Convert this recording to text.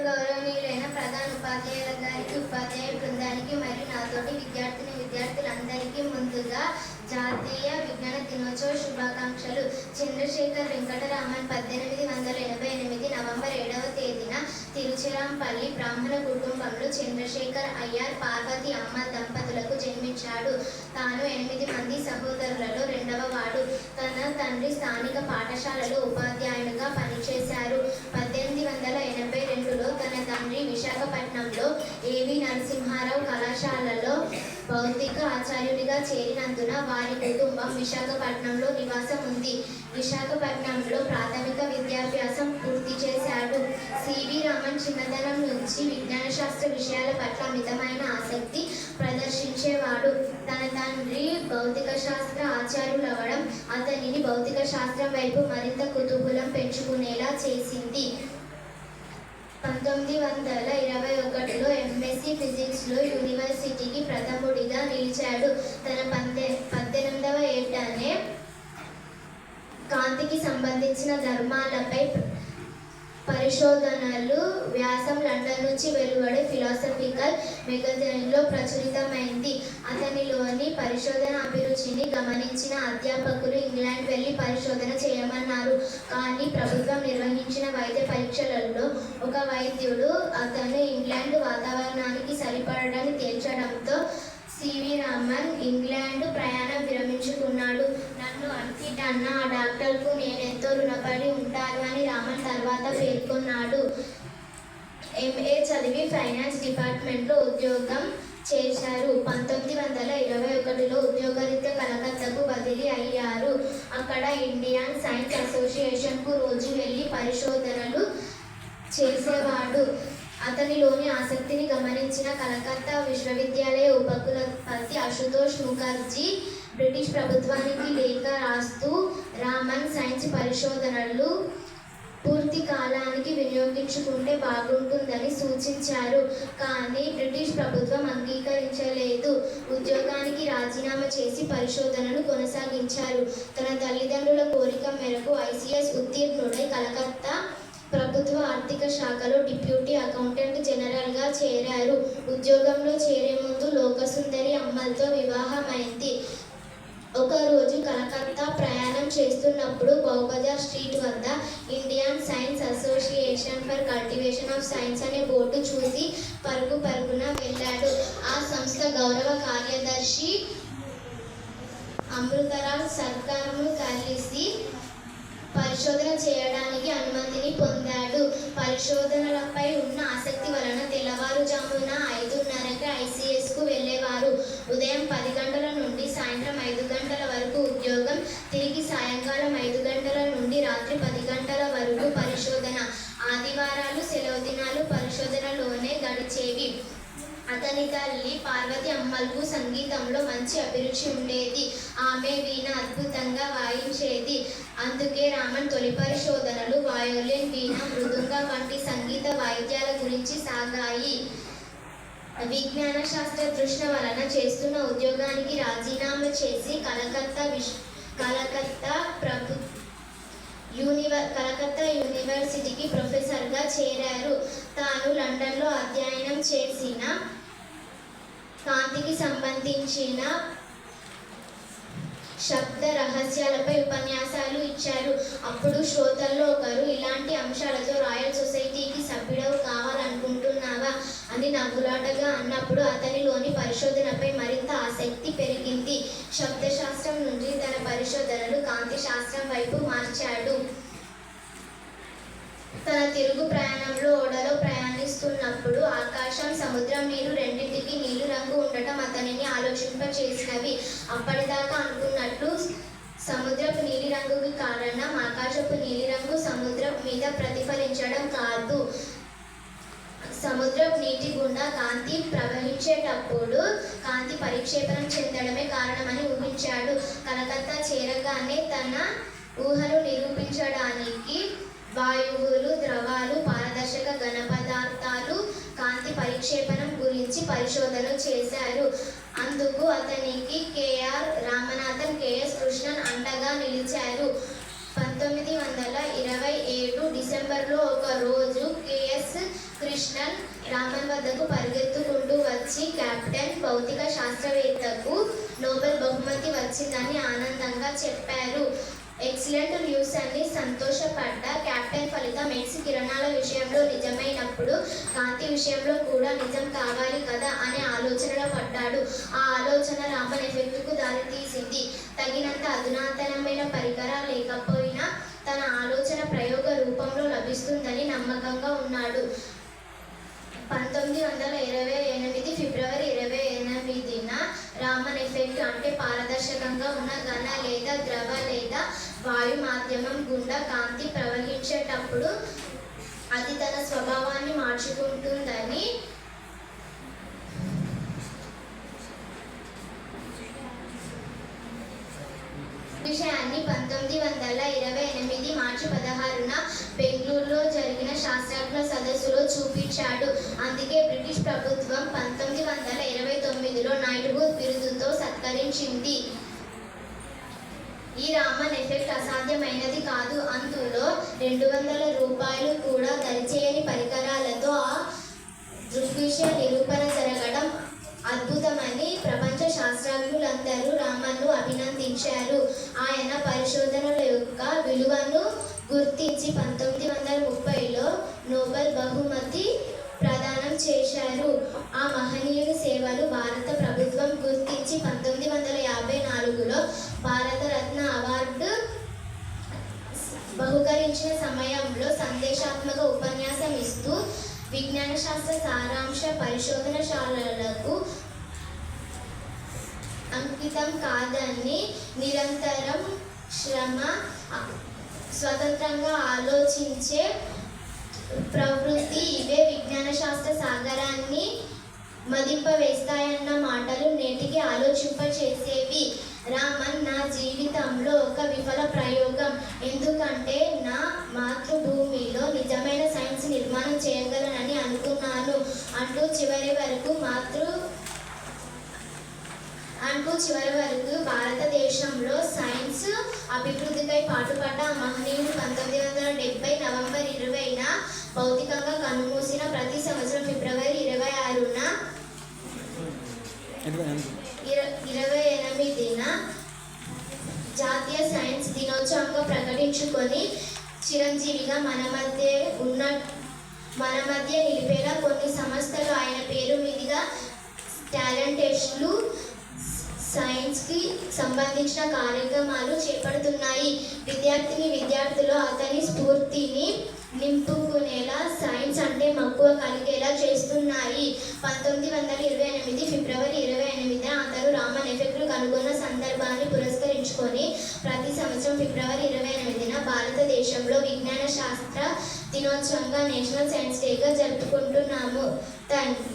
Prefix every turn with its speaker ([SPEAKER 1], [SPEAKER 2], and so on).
[SPEAKER 1] గౌరవనీయులైన ప్రధాన ఉపాధ్యాయుల గారికి, ఉపాధ్యాయ బృందానికి మరియు నాతోటి విద్యార్థులందరికీ ముందుగా జాతీయ విజ్ఞాన దినోత్సవ శుభాకాంక్షలు. చంద్రశేఖర్ వెంకటరామన్ 1888 నవంబర్ 7వ తేదీన తిరుచిరాంపల్లి బ్రాహ్మణ కుటుంబంలో చంద్రశేఖర్ అయ్యర్, పార్వతి అమ్మ దంపతులకు జన్మించాడు. తాను 8 మంది సహోదరులలో రెండవ వాడు. తన తండ్రి స్థానిక పాఠశాలలో ఉపాధ్యాయునిగా పనిచేశారు. 1882లో తన తండ్రి విశాఖపట్నంలో ఏవి నరసింహారావు కళాశాలలో భౌతిక ఆచార్యుడిగా చేరినందున వారి కుటుంబం విశాఖపట్నంలో నివాసం ఉంది. విశాఖపట్నంలో ప్రాథమిక విద్యాభ్యాసం పూర్తి చేశాడు. సివి రామన్ చిన్నతనం నుంచి విజ్ఞాన శాస్త్ర విషయాల పట్ల మితమైన ఆసక్తి ప్రదర్శించేవాడు. తన తండ్రి భౌతిక శాస్త్ర ఆచార్యులవ్వడం అతనిని భౌతిక శాస్త్రం వైపు మరింత కుతూహలం పెంచుకునేలా చేసింది. 1921లో ఎంఎస్సీ ఫిజిక్స్లో యూనివర్సిటీకి ప్రథముడిగా నిలిచాడు. తన 18వ ఏటనే కాంతికి సంబంధించిన ధర్మాలపై పరిశోధనలు వ్యాసం లండన్ నుంచి వెలువడే ఫిలాసఫికల్ మెగజైన్లో ప్రచురితమైంది. అతనిలోని పరిశోధన అభిరుచిని గమనించిన అధ్యాపకులు ఇంగ్లాండ్ వెళ్ళి పరిశోధన చేయమన్నారు. కానీ ప్రభుత్వం నిర్వహించిన వైద్య పరీక్షలలో ఒక వైద్యుడు అతను ఇంగ్లాండ్ వాతావరణానికి సరిపడని తేల్చడంతో సివి రామన్ ఇంగ్లాండ్ ప్రయాణం విరమించుకున్నాడు. నన్ను అన్ఫిట్ ఆ డాక్టర్కు నేనెంతో రుణపడి ఉంటాను అని రామన్ తర్వాత పేర్కొన్నాడు. ఎంఏ చదివి ఫైనాన్స్ డిపార్ట్మెంట్లో ఉద్యోగం చేశారు. 1921లో ఉద్యోగరీత్యా కలకత్తాకు బదిలీ అయ్యారు. అక్కడ ఇండియన్ సైన్స్ అసోసియేషన్కు రోజు వెళ్ళి పరిశోధనలు చేసేవాడు. అతనిలోని ఆసక్తిని గమనించిన కలకత్తా విశ్వవిద్యాలయ ఉపకులపతి అశుతోష్ ముఖర్జీ బ్రిటిష్ ప్రభుత్వానికి లేఖ రాస్తూ రామన్ సైన్స్ పరిశోధనలు పూర్తి కాలానికి వినియోగించుకుంటే బాగుంటుందని సూచించారు. కానీ బ్రిటిష్ ప్రభుత్వం అంగీకరించలేదు. ఉద్యోగానికి రాజీనామా చేసి పరిశోధనలు కొనసాగించారు. తన తల్లిదండ్రుల కోరిక మేరకు ఐసిఎస్ ఉత్తీర్ణుడై కలకత్తా ప్రభుత్వ ఆర్థిక శాఖలో డిప్యూటీ అకౌంటెంట్ జనరల్గా చేరారు. ఉద్యోగంలో చేరే ముందు లోకసుందరి అమ్మల్తో వివాహమైంది. ఒకరోజు కలకత్తా ప్రయాణం చేస్తున్నప్పుడు బౌబజార్ స్ట్రీట్ వద్ద Indian science association for cultivation of science అనే బోర్డు చూసి పరుగున వెళ్ళాడు. ఆ సంస్థ గౌరవ కార్యదర్శి అమృతరాల్ సర్కార్ను కలిసి పరిశోధన చేయడానికి అనుమతిని పొందాడు. పరిశోధనలపై ఉన్న ఆసక్తి వలన తెల్లవారుజామున 5:30కి ఐసిఎస్కు వెళ్ళేవారు. ఉదయం 10 గంటల నుండి సాయంత్రం 5 గంటల వరకు ఉద్యోగం, తిరిగి సాయంకాలం 5 గంటల నుండి రాత్రి 10 గంటల వరకు పరిశోధన. ఆదివారాలు, సెలవు దినాలు పరిశోధనలోనే గడిచేవి. అతని తల్లి పార్వతి అమ్మలకు సంగీతంలో మంచి అభిరుచి ఉండేది. ఆమె వీణ అద్భుతంగా వాయించేది. అందుకే రామన్ తొలి పరిశోధనలు వయోలిన్, వీణ, మృదంగం వంటి సంగీత వాయిద్యాల గురించి సాగాయి. విజ్ఞాన శాస్త్ర తృష్ణ వలన చేస్తున్న ఉద్యోగానికి రాజీనామా చేసి కలకత్తా యూనివర్సిటీకి ప్రొఫెసర్గా చేరారు. తాను లండన్లో అధ్యయనం చేసిన కాంతికి సంబంధించిన శబ్ద రహస్యాలపై ఉపన్యాసాలు ఇచ్చారు. అప్పుడు శ్రోతల్లో ఒకరు, ఇలాంటి అంశాలతో రాయల్ సొసైటీకి సభ్యుడవు కావాలనుకుంటున్నావా అని నవ్వులాటగా అన్నప్పుడు అతనిలోని పరిశోధనపై మరింత ఆసక్తి పెరిగింది. శబ్దశాస్త్రం నుంచి తన పరిశోధనలు కాంతి శాస్త్రం వైపు మార్చాడు. తన తిరుగు ప్రయాణంలో ఓడలో ప్రయాణిస్తున్నప్పుడు ఆకాశం, సముద్రం, నీరు రెండింటికి నీలి రంగు ఉండటం అతనిని ఆలోచింపచేసినవి. అప్పటిదాకా అనుకున్నట్లు సముద్రపు నీలి రంగుకి కారణం ఆకాశపు నీలిరంగు సముద్రం మీద ప్రతిఫలించడం కాదు, సముద్రపు నీటి గుండా కాంతి ప్రవహించేటప్పుడు కాంతి పరిక్షేపణం చెందడమే కారణమని ఊహించాడు. కలకత్తా చేరగానే తన ఊహను నిరూపించడానికి వాయువులు, ద్రవాలు, పారదర్శక ఘన పదార్థాలు కాంతి పరిక్షేపణం గురించి పరిశోధనలు చేశారు. అందుకు అతనికి కెఆర్ రామనాథన్, కెఎస్ కృష్ణన్ అండగా నిలిచారు. 1927 డిసెంబర్లో ఒక రోజు కెఎస్ ఇచ్చి కెప్టెన్ భౌతిక శాస్త్రవేత్తకు నోబెల్ బహుమతి వచ్చిందని ఆనందంగా చెప్పారు. ఎక్సలెంట్ న్యూస్ అని సంతోషపడ్డ కెప్టెన్ ఫలితం ఎక్స్ కిరణాల విషయంలో నిజమైనప్పుడు కాంతి విషయంలో కూడా నిజం కావాలి కదా అనే ఆలోచనలో పడ్డాడు. ఆ ఆలోచన రామన్ ఎఫెక్ట్కు దారితీసింది. తగినంత అధునాతనమైన పరికరాలు లేకపోయినా తన ఆలోచన ప్రయోగ రూపంలో లభిస్తుందని నమ్మకంగా ఉన్నాడు. 1928 ఫిబ్రవరి 28న రామన్ ఎఫెక్ట్ అంటే పారదర్శకంగా ఉన్న ఘన లేదా ద్రవ లేదా వాయు మాధ్యమం గుండా కాంతి ప్రవహించేటప్పుడు అది తన స్వభావాన్ని మార్చుకుంటుందని విషయాన్ని 1928 మార్చి 16న బెంగళూరులో జరిగిన శాస్త్రజ్ఞ సదస్సులో చూపించాడు. అందుకే బ్రిటిష్ ప్రభుత్వం 1929లో నైట్హుడ్ బిరుదుతో సత్కరించింది. ఈ రామన్ ఎఫెక్ట్ అసాధ్యమైనది కాదు. అందులో $200 కూడా దరిచేయని పరికరాలతో ఆ దృగ్విషయ నిరూపణ జరగడం అద్భుతమని ప్రపంచ శాస్త్రజ్ఞులందరూ రామన్ను అభినందించారు. ఆయన పరిశోధనల యొక్క విలువను గుర్తించి 1930లో నోబెల్ బహుమతి ప్రదానం చేశారు. ఆ మహనీయుని సేవలు భారత ప్రభుత్వం గుర్తించి 1954లో భారతరత్న అవార్డు బహుకరించిన సమయంలో సందేశాత్మక ఉపన్యాసం ఇస్తూ విజ్ఞాన శాస్త్ర సారాంశ పరిశోధనశాలలకు అంకితం కాదని నిరంతరం శ్రమ, స్వతంత్రంగా ఆలోచించే ప్రవృత్తి ఇవే విజ్ఞాన శాస్త్ర సాగరాన్ని మదింపవేస్తాయన్న మాటలు నేటికి ఆలోచింపచేసేవి. రామన్ నా జీవితంలో ఒక విఫల ప్రయోగం, ఎందుకంటే నా మాతృభూమిలో నిజమైన సైన్స్ నిర్మాణం చేయగలనని అనుకున్నాను అంటూ చివరి వరకు భారతదేశంలో సైన్స్ అభివృద్ధికై పాటుపడ్డ ఆ మహనీయుడు 1970 నవంబర్ 20న భౌతికంగా కన్నుమూసిన ప్రతి సంవత్సరం ఫిబ్రవరి 26న 28న జాతీయ సైన్స్ దినోత్సవంగా ప్రకటించుకొని చిరంజీవిగా మన మధ్య నిలిపేలా కొన్ని సంస్థలు ఆయన పేరు మీదుగా టాలెంట్ టెస్ట్లు, సైన్స్కి సంబంధించిన కార్యక్రమాలు చేపడుతున్నాయి. విద్యార్థులు అతని స్ఫూర్తిని నింపుకునేలా, సైన్స్ అంటే మక్కువ కలిగేలా చేస్తున్నాయి. 1928 ఫిబ్రవరి 28న అతను రామన్ ఎఫెక్ట్ను కనుగొన్న సందర్భాన్ని పురస్కరించుకొని ప్రతి సంవత్సరం ఫిబ్రవరి 28న భారతదేశంలో విజ్ఞాన శాస్త్ర దినోత్సవంగా నేషనల్ సైన్స్ డేగా జరుపుకుంటున్నాము. Thank you.